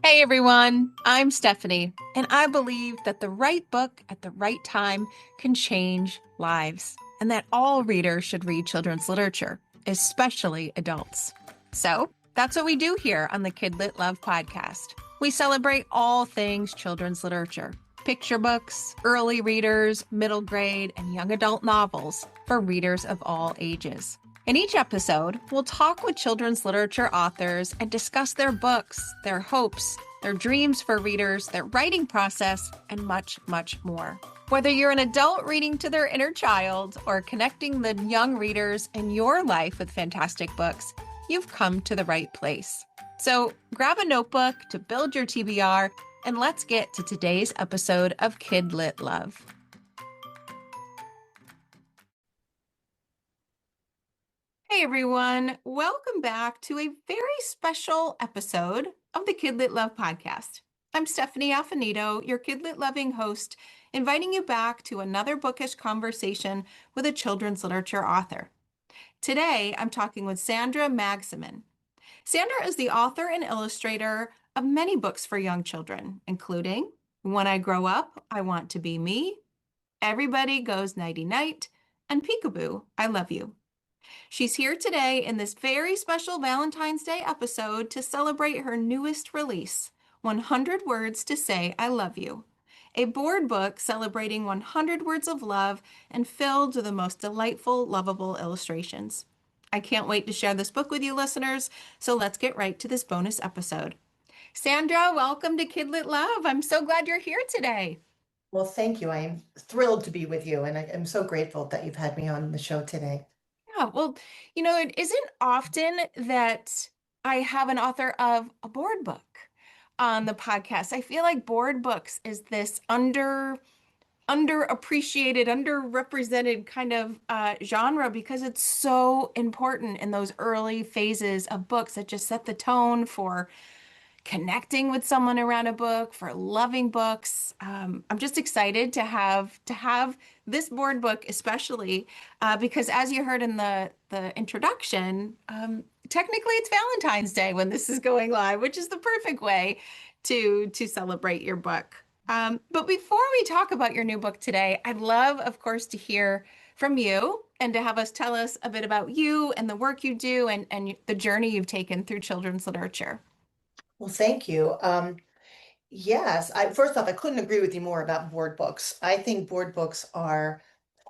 Hey everyone, I'm Stephanie, and I believe that the right book at the right time can change lives, and that all readers should read children's literature, especially adults. So that's what we do here on the KidLit Love podcast. We celebrate all things children's literature: picture books, early readers, middle grade, and young adult novels for readers of all ages. In each episode, we'll talk with children's literature authors and discuss their books, their hopes, their dreams for readers, their writing process, and much, much more. Whether you're an adult reading to their inner child or connecting the young readers in your life with fantastic books, you've come to the right place. So grab a notebook to build your TBR, and let's get to today's episode of KidLit Love. Hey everyone, welcome back to a very special episode of the KidLit Love podcast. I'm Stephanie Affinito, your KidLit loving host, inviting you back to another bookish conversation with a children's literature author. Today, I'm talking with Sandra Magsamen. Sandra is the author and illustrator of many books for young children, including When I Grow Up, I Want to Be Me, Everybody Goes Nighty Night, and Peekaboo, I Love You. She's here today in this very special Valentine's Day episode to celebrate her newest release, 100 Words to Say I Love You, a board book celebrating 100 words of love and filled with the most delightful, lovable illustrations. I can't wait to share this book with you listeners, so let's get right to this bonus episode. Sandra, welcome to KidLit Love. I'm so glad you're here today. Well, thank you. I am thrilled to be with you, and I am so grateful that you've had me on the show today. Yeah, well, it isn't often that I have an author of a board book on the podcast. I feel like board books is this underappreciated, underrepresented kind of genre because it's so important in those early phases of books that just set the tone for connecting with someone around a book, for loving books. I'm just excited to have this board book, especially because, as you heard in the introduction, technically it's Valentine's Day when this is going live, which is the perfect way to celebrate your book. But before we talk about your new book today, I'd love, of course, to hear from you and to have us tell us a bit about you and the work you do and the journey you've taken through children's literature. Well, thank you. Yes, first off, I couldn't agree with you more about board books. I think board books are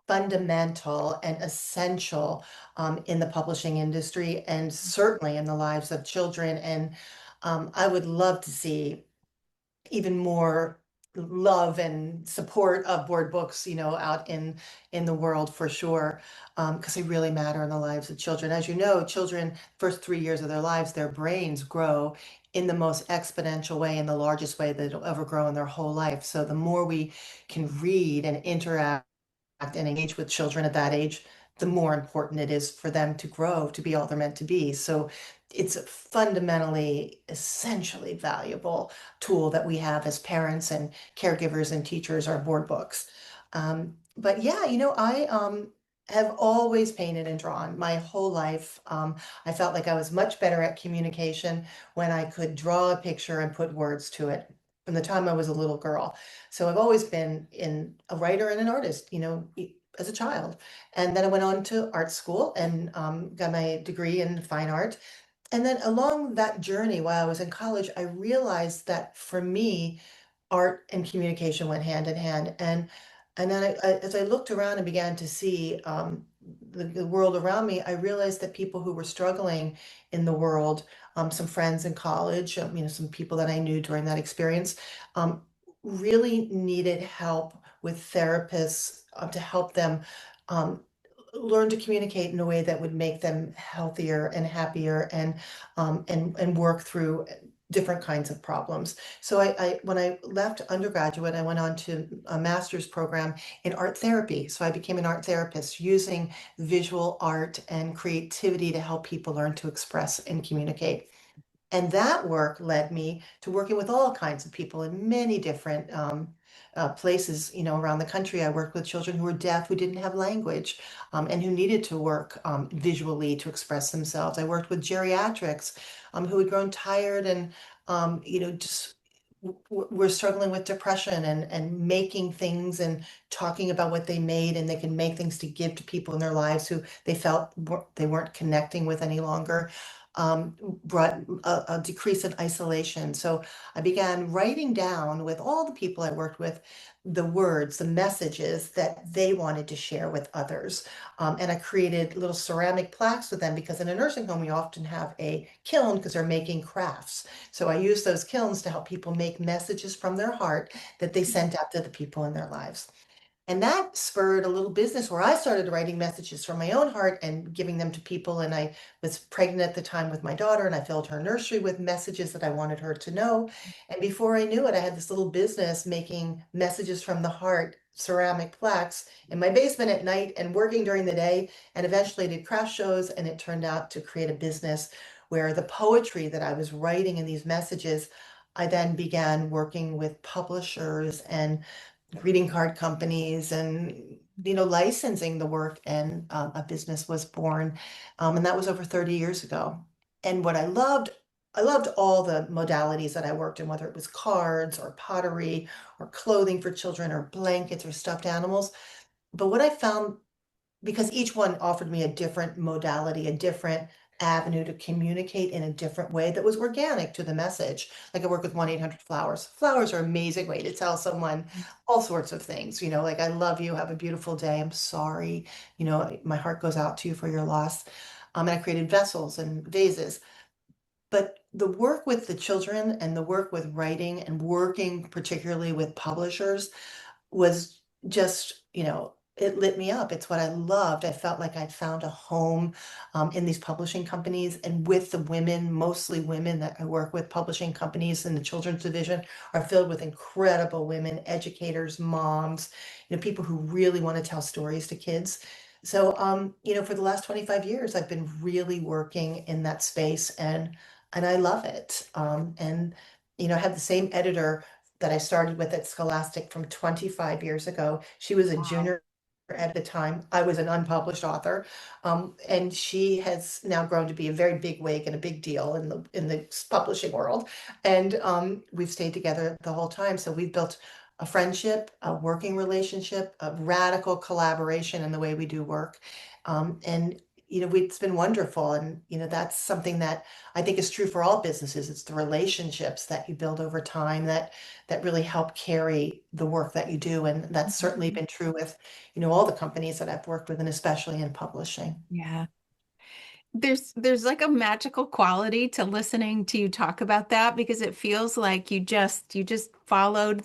fundamental and essential in the publishing industry and certainly in the lives of children. And I would love to see even more love and support of board books, out in the world for sure, because they really matter in the lives of children. As you know, children, first 3 years of their lives, their brains grow in the most exponential way, in the largest way that it'll ever grow in their whole life. So the more we can read and interact and engage with children at that age, the more important it is for them to grow to be all they're meant to be. So it's a fundamentally, essentially valuable tool that we have as parents and caregivers and teachers, our board books. But yeah, I have always painted and drawn my whole life. I felt like I was much better at communication when I could draw a picture and put words to it from the time I was a little girl. So I've always been a writer and an artist, as a child. And then I went on to art school and got my degree in fine art. And then along that journey while I was in college, I realized that for me, art and communication went hand in hand. And then as I looked around and began to see the world around me, I realized that people who were struggling in the world, some friends in college, some people that I knew during that experience, um, really needed help with therapists to help them um, learn to communicate in a way that would make them healthier and happier and work through different kinds of problems. So when I left undergraduate, I went on to a master's program in art therapy. So I became an art therapist using visual art and creativity to help people learn to express and communicate. And that work led me to working with all kinds of people in many different places, around the country. I worked with children who were deaf, who didn't have language, and who needed to work visually to express themselves. I worked with geriatrics who had grown tired and just we're struggling with depression and making things and talking about what they made, and they can make things to give to people in their lives who they felt they weren't connecting with any longer. Brought a decrease in isolation. So I began writing down with all the people I worked with the words, the messages that they wanted to share with others. And I created little ceramic plaques with them because in a nursing home, we often have a kiln because they're making crafts. So I use those kilns to help people make messages from their heart that they sent out to the people in their lives. And that spurred a little business where I started writing messages from my own heart and giving them to people. And I was pregnant at the time with my daughter, and I filled her nursery with messages that I wanted her to know. And before I knew it, I had this little business making messages from the heart, ceramic plaques in my basement at night and working during the day. And eventually I did craft shows, and it turned out to create a business where the poetry that I was writing in these messages, I then began working with publishers and greeting card companies and licensing the work, and a business was born, and that was over 30 years ago. And what I loved all the modalities that I worked in, whether it was cards or pottery or clothing for children or blankets or stuffed animals. But what I found, because each one offered me a different modality, a different avenue to communicate in a different way that was organic to the message. Like I work with 1-800 Flowers. Flowers are an amazing way to tell someone all sorts of things, like I love you, have a beautiful day, I'm sorry, my heart goes out to you for your loss. And I created vessels and vases. But the work with the children and the work with writing and working particularly with publishers was just, it lit me up. It's what I loved. I felt like I'd found a home in these publishing companies, and with the women, mostly women that I work with. Publishing companies in the children's division are filled with incredible women, educators, moms, people who really want to tell stories to kids. So, for the last 25 years, I've been really working in that space, and I love it. And I have the same editor that I started with at Scholastic from 25 years ago. She was a Wow. junior at the time. I was an unpublished author. And she has now grown to be a very big wig and a big deal in the publishing world. And we've stayed together the whole time. So we've built a friendship, a working relationship, a radical collaboration in the way we do work. And it's been wonderful. And that's something that I think is true for all businesses. It's the relationships that you build over time that really help carry the work that you do. And that's certainly Mhm. been true with, all the companies that I've worked with, and especially in publishing. Yeah. There's like a magical quality to listening to you talk about that because it feels like you just followed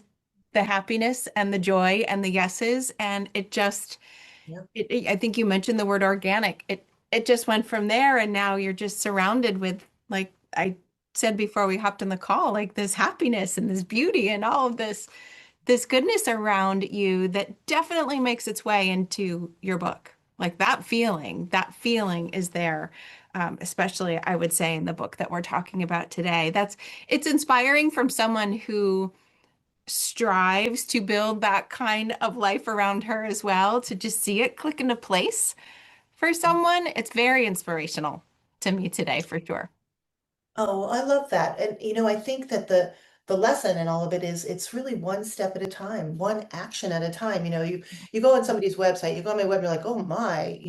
the happiness and the joy and the yeses and it just Yep. I think you mentioned the word organic. It just went from there and now you're just surrounded with like I said before we hopped on the call, like this happiness and this beauty and all of this goodness around you that definitely makes its way into your book. Like that feeling is there. Especially I would say in the book that we're talking about today. It's inspiring from someone who strives to build that kind of life around her as well, to just see it click into place for someone. It's very inspirational to me today for sure. Oh, I love that. And I think that the lesson in all of it is it's really one step at a time, one action at a time. You go on somebody's website, you go on my web, and you're like, oh my,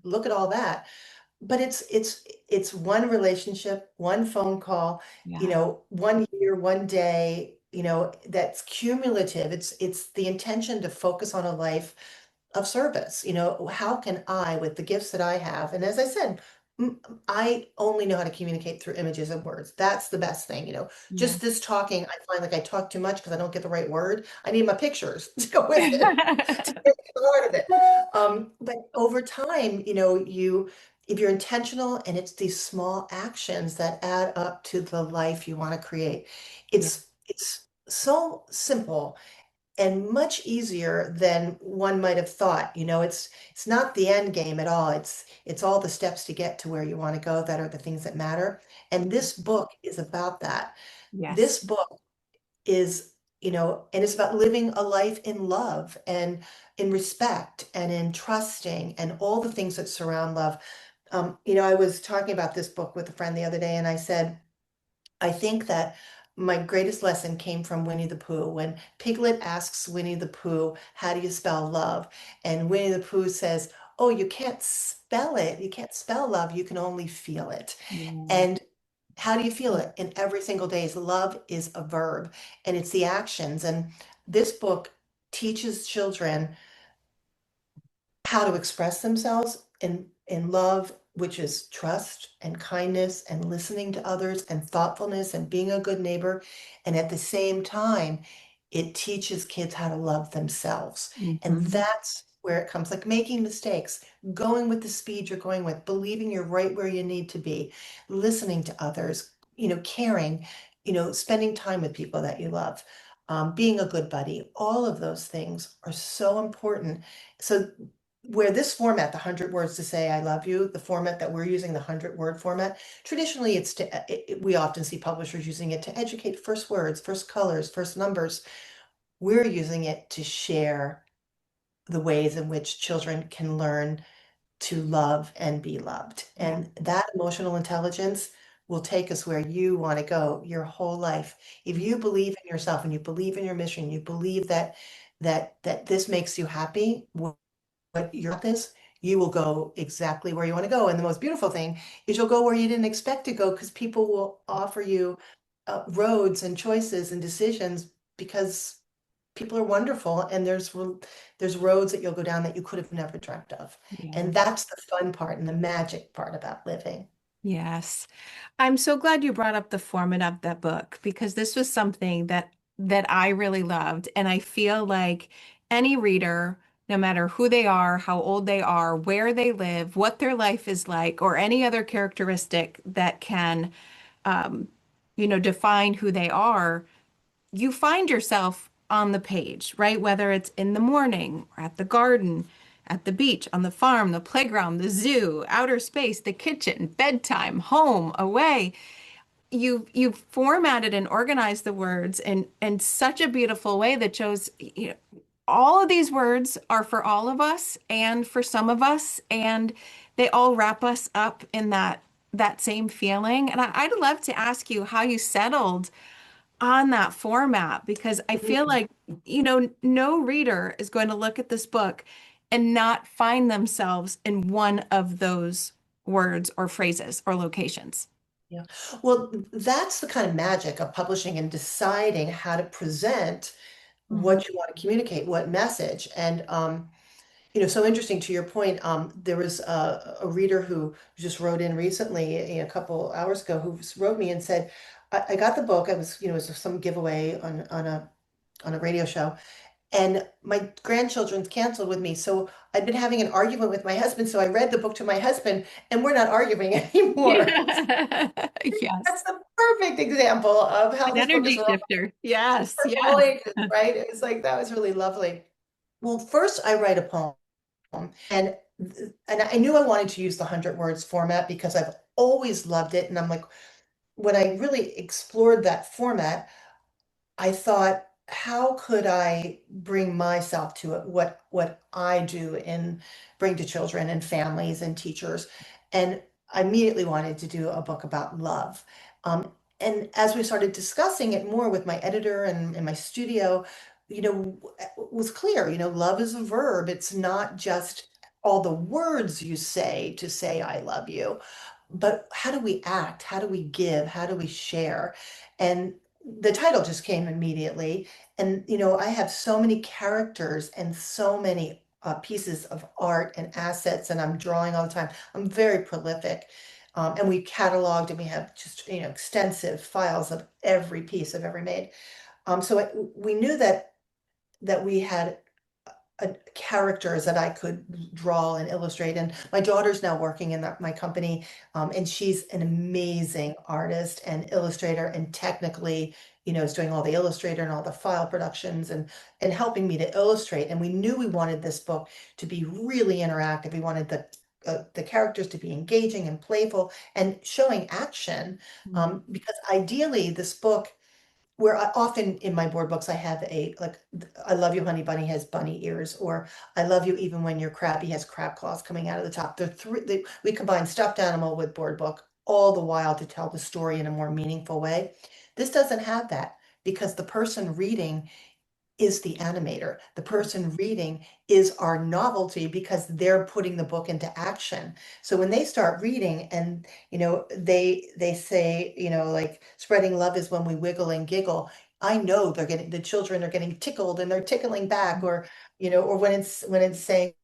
look at all that. But it's one relationship, one phone call, Yeah. 1 year, 1 day, that's cumulative. It's the intention to focus on a life of service. How can I, with the gifts that I have, and as I said, I only know how to communicate through images and words. That's the best thing. Yeah. Just this talking, I find like I talk too much because I don't get the right word. I need my pictures to go with it to get to the heart of it. But over time, if you're intentional, and it's these small actions that add up to the life you want to create. Yeah. It's so simple and much easier than one might have thought. It's not the end game at all. It's all the steps to get to where you want to go that are the things that matter. And this book is about that. Yes. This book is, and it's about living a life in love and in respect and in trusting and all the things that surround love. I was talking about this book with a friend the other day, and I said, I think that my greatest lesson came from Winnie the Pooh when Piglet asks Winnie the Pooh, "How do you spell love?" And Winnie the Pooh says, "Oh, you can't spell it. You can't spell love. You can only feel it." Yeah. And how do you feel it in every single day's love is a verb and it's the actions. And this book teaches children how to express themselves in love, which is trust and kindness and listening to others and thoughtfulness and being a good neighbor. And at the same time, it teaches kids how to love themselves. And Hmm. that's where it comes, like making mistakes, going with the speed you're going with, believing you're right where you need to be, listening to others, caring, spending time with people that you love, being a good buddy. All of those things are so important. So where this format, the 100 words to say I love you, the format that we're using, the 100-word format, traditionally we often see publishers using it to educate first words, first colors, first numbers. We're using it to share the ways in which children can learn to love and be loved. Yeah. And that emotional intelligence will take us where you want to go your whole life. If you believe in yourself and you believe in your mission, you believe that this makes you happy, what your path is, you will go exactly where you want to go. And the most beautiful thing is you'll go where you didn't expect to go because people will offer you roads and choices and decisions because people are wonderful and there's roads that you'll go down that you could have never dreamt of. Yeah. And that's the fun part and the magic part about living. Yes. I'm so glad you brought up the format of that book because this was something that I really loved. And I feel like any reader, no matter who they are, how old they are, where they live, what their life is like, or any other characteristic that can define who they are, you find yourself on the page, right? Whether it's in the morning or at the garden, at the beach, on the farm, the playground, the zoo, outer space, the kitchen, bedtime, home, away. You've formatted and organized the words in such a beautiful way that shows, all of these words are for all of us and for some of us, and they all wrap us up in that same feeling. And I'd love to ask you how you settled on that format because I feel Mhm. like, no reader is going to look at this book and not find themselves in one of those words or phrases or locations. Yeah. Well, that's the kind of magic of publishing and deciding how to present Mhm. what you want to communicate, what message. And so interesting to your point, there was a reader who just wrote in recently, a couple hours ago, who wrote me and said, I got the book. I was, it was some giveaway on a radio show, and my grandchildren canceled with me. So I'd been having an argument with my husband. So I read the book to my husband, and we're not arguing anymore. Yeah. Yes. That's the perfect example of how An this book is energy wrong shifter. Yes. for all Yes. ages, right? It was like that was really lovely. Well, first I write a poem. And and I knew I wanted to use the 100 words format because I've always loved it. And I'm like, when I really explored that format, I thought, how could I bring myself to it? What I do and bring to children and families and teachers. And I immediately wanted to do a book about love. And as we started discussing it more with my editor and in my studio, it was clear, love is a verb. It's not just all the words you say to say I love you, but how do we act? How do we give? How do we share? And the title just came immediately. And, I have so many characters and so many pieces of art and assets, and I'm drawing all the time. I'm very prolific. And we cataloged and we have just, extensive files of every piece I've ever made. We knew that we had characters that I could draw and illustrate. And my daughter's now working in my company, and she's an amazing artist and illustrator, and technically, is doing all the illustrator and all the file productions and helping me to illustrate. And we knew we wanted this book to be really interactive. We wanted the characters to be engaging and playful and showing action, because ideally, this book where often in my board books I have I love you honey bunny has bunny ears, or I love you even when you're crabby has crab claws coming out of the top. We combine stuffed animal with board book all the while to tell the story in a more meaningful way. This doesn't have that because the person reading is the animator. The person reading is our novelty because they're putting the book into action. So when they start reading and they say, like spreading love is when we wiggle and giggle. I know the children are getting tickled and they're tickling back, or or when it's saying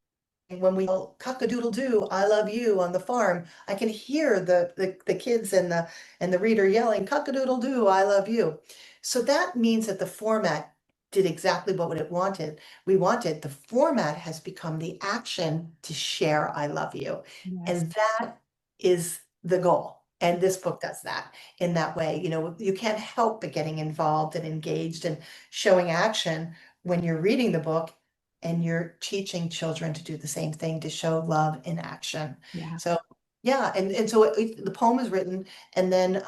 when we yell cock-a-doodle-doo, I love you on the farm, I can hear the kids and the reader yelling cock-a-doodle-doo, I love you. So that means that the format did exactly what it wanted. We wanted the format has become the action to share I love you. Yes. And that is the goal. And this book does that in that way. You can't help but getting involved and engaged and showing action when you're reading the book and you're teaching children to do the same thing, to show love in action. Yeah. So yeah, and so the poem is written, and then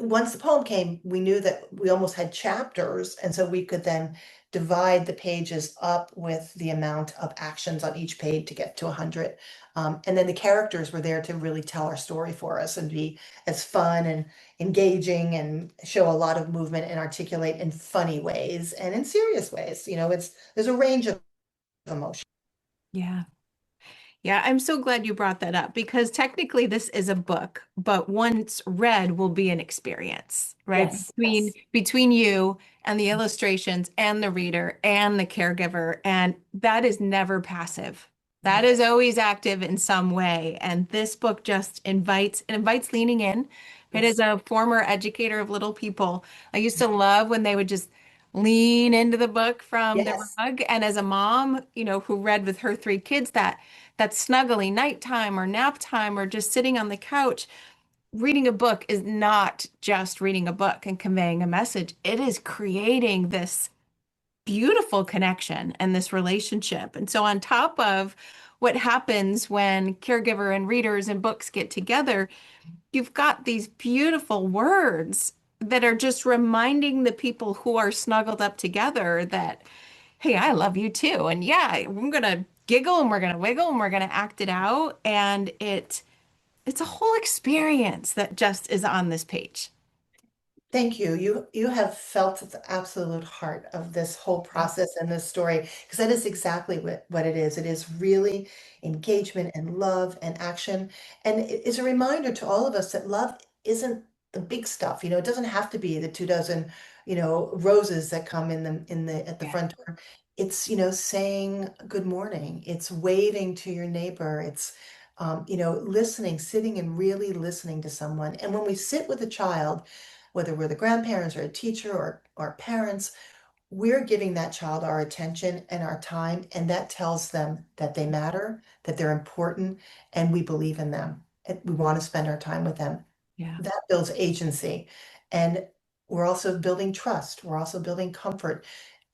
once the poem came, we knew that we almost had chapters, and so we could then divide the pages up with the amount of actions on each page to get to 100. And then the characters were there to really tell our story for us and be as fun and engaging and show a lot of movement and articulate in funny ways and in serious ways. There's a range of emotion. Yeah. Yeah, I'm so glad you brought that up because technically this is a book, but once read will be an experience, right? Yes, Between you and the illustrations and the reader and the caregiver, and that is never passive. That no, is always active in some way, and this book just invites leaning in. It is yes, a former educator of little people. I used to love when they would just lean into the book from the yes. rug, and as a mom, who read with her three kids that snuggly nighttime or nap time or just sitting on the couch. Reading a book is not just reading a book and conveying a message. It is creating this beautiful connection and this relationship. And so, on top of what happens when caregiver and readers and books get together, you've got these beautiful words that are just reminding the people who are snuggled up together that, hey, I love you too. And yeah, we're gonna giggle and we're gonna wiggle and we're gonna act it out. And it's a whole experience that just is on this page. Thank you. You have felt the absolute heart of this whole process and this story, because that is exactly what it is. It is really engagement and love and action. And it is a reminder to all of us that love isn't the big stuff. It doesn't have to be the 2 dozen, roses that come in the at the Yeah. front door. It's, saying good morning. It's waving to your neighbor. It's listening, sitting and really listening to someone. And when we sit with a child, whether we're the grandparents or a teacher or parents, we're giving that child our attention and our time, and that tells them that they matter, that they're important, and we believe in them. And we want to spend our time with them. Yeah. That builds agency. And we're also building trust. We're also building comfort.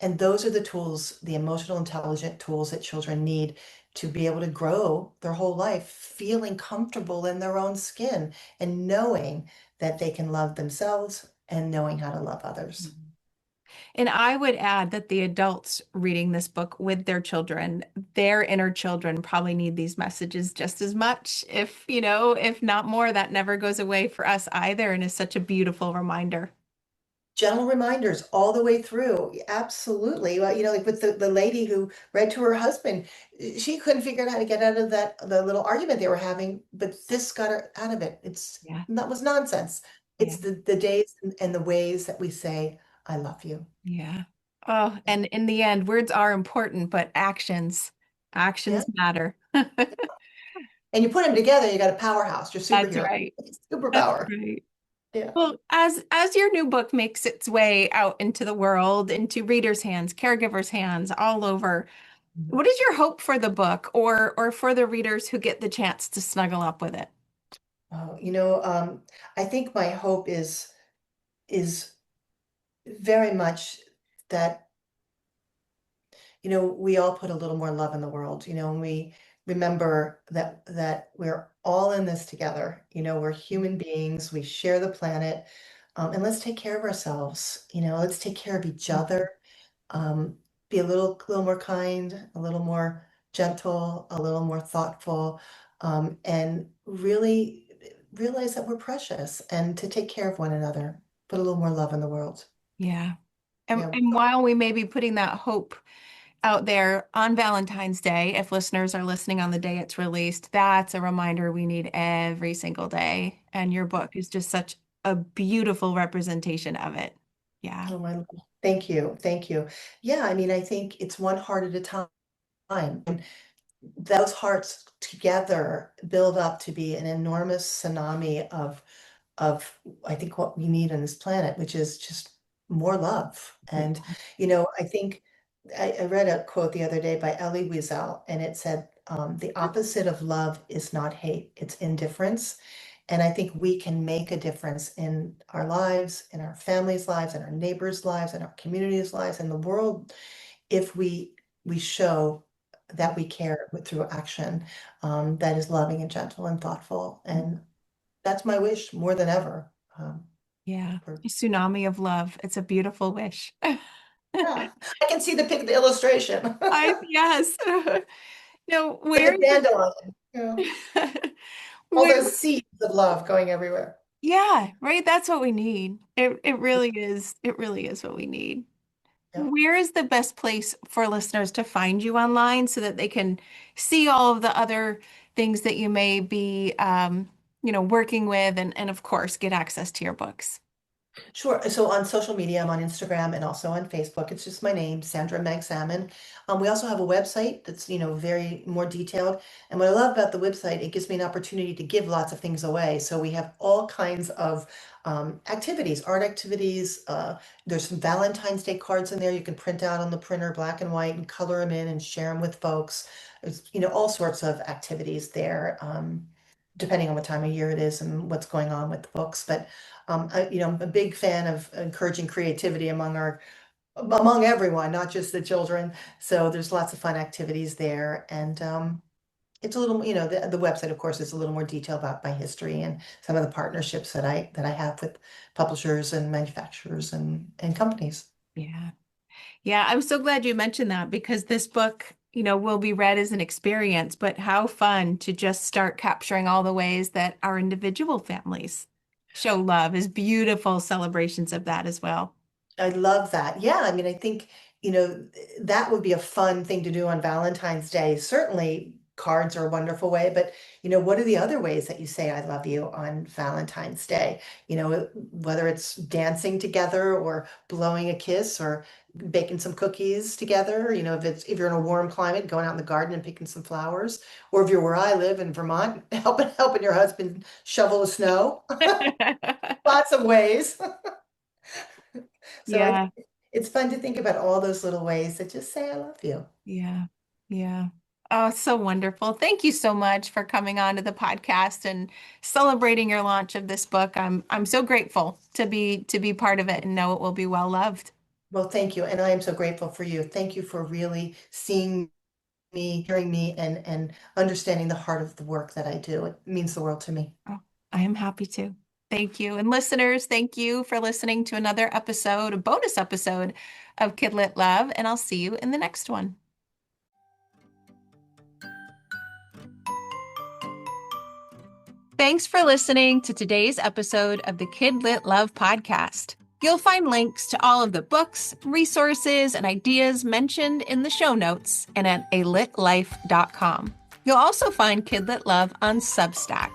And those are the tools, the emotional intelligent tools that children need to be able to grow their whole life, feeling comfortable in their own skin and knowing that they can love themselves and knowing how to love others. And I would add that the adults reading this book with their children, their inner children probably need these messages just as much, if not more. That never goes away for us either, and is such a beautiful reminder. Gentle reminders all the way through. Absolutely. Well, like with the lady who read to her husband, she couldn't figure out how to get out of the little argument they were having, but this got her out of it. Yeah. That was nonsense. Yeah. It's the days and the ways that we say, I love you. Yeah. Oh, and in the end, words are important, but actions Yeah. matter. And you put them together, you got a powerhouse, your That's superhero, right. That's superpower. right. Yeah. Well, as your new book makes its way out into the world, into readers' hands, caregivers' hands, all over, what is your hope for the book or for the readers who get the chance to snuggle up with it? Oh, I think my hope is very much that we all put a little more love in the world, and we remember that we're all in this together. We're human beings, we share the planet, and let's take care of ourselves. Let's take care of each other. Be a little more kind, a little more gentle, a little more thoughtful. and really realize that we're precious and to take care of one another, put a little more love in the world. Yeah. And, Yeah, and while we may be putting that hope out there on Valentine's Day, if listeners are listening on the day it's released, that's a reminder we need every single day. And your book is just such a beautiful representation of it. Yeah. oh my, thank you, thank you. Yeah, I mean, I think it's one heart at a time. And those hearts together build up to be an enormous tsunami of I think what we need on this planet, which is just more love. And Yeah. I think I read a quote the other day by Elie Wiesel, and it said, "The opposite of love is not hate; it's indifference." And I think we can make a difference in our lives, in our families' lives, in our neighbors' lives, in our communities' lives, in the world, if we show that we care through action, that is loving and gentle and thoughtful. And that's my wish more than ever. Yeah. For, A tsunami of love. It's a beautiful wish. yeah, I can see the illustration. Yes. No, Like where a is the dandelion. Yeah. All where those seeds of love going everywhere. yeah, right. That's what we need. It really is. It really is what we need. Yeah. Where is the best place for listeners to find you online so that they can see all of the other things that you may be working with and of course get access to your books? Sure. So on social media, I'm on Instagram and also on Facebook. It's just my name, Sandra Magsamen. We also have a website that's, very more detailed. And what I love about the website, it gives me an opportunity to give lots of things away. So we have all kinds of activities, art activities. There's some Valentine's Day cards in there you can print out on the printer, black and white, and color them in and share them with folks. There's, all sorts of activities there, depending on what time of year it is and what's going on with the books. But I'm a big fan of encouraging creativity among everyone, not just the children. So there's lots of fun activities there, and it's a little, the website, of course, is a little more detailed about my history and some of the partnerships that I have with publishers and manufacturers and companies. Yeah. Yeah, I'm so glad you mentioned that because this book, will be read as an experience, but how fun to just start capturing all the ways that our individual families show love is beautiful celebrations of that as well. I love that. Yeah, I mean, I think, that would be a fun thing to do on Valentine's Day. Certainly, cards are a wonderful way, but, what are the other ways that you say I love you on Valentine's Day? Whether it's dancing together or blowing a kiss or baking some cookies together, if you're in a warm climate, going out in the garden and picking some flowers, or if you're where I live in Vermont, helping your husband shovel the snow. Lots of ways. So Yeah, it's fun to think about all those little ways that just say I love you. yeah, yeah. Oh, so wonderful. Thank you so much for coming on to the podcast and celebrating your launch of this book. I'm so grateful to be part of it and know it will be well loved. Well, thank you. And I am so grateful for you. Thank you for really seeing me, hearing me, and understanding the heart of the work that I do. It means the world to me. Oh, I am happy to. Thank you. And listeners, thank you for listening to another episode, a bonus episode of KidLit Love, and I'll see you in the next one. Thanks for listening to today's episode of the KidLit Love podcast. You'll find links to all of the books, resources, and ideas mentioned in the show notes and at alitlife.com. You'll also find KidLit Love on Substack.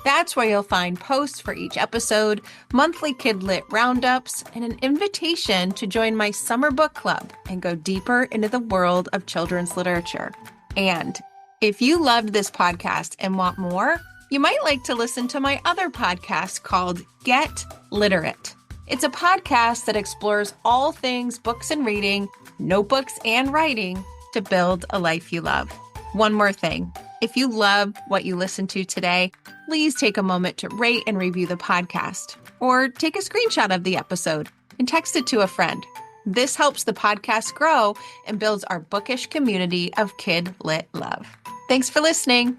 That's where you'll find posts for each episode, monthly KidLit roundups, and an invitation to join my summer book club and go deeper into the world of children's literature. And if you loved this podcast and want more, you might like to listen to my other podcast called Get Literate. It's a podcast that explores all things books and reading, notebooks and writing to build a life you love. One more thing. If you love what you listened to today, please take a moment to rate and review the podcast or take a screenshot of the episode and text it to a friend. This helps the podcast grow and builds our bookish community of KidLit Love. Thanks for listening.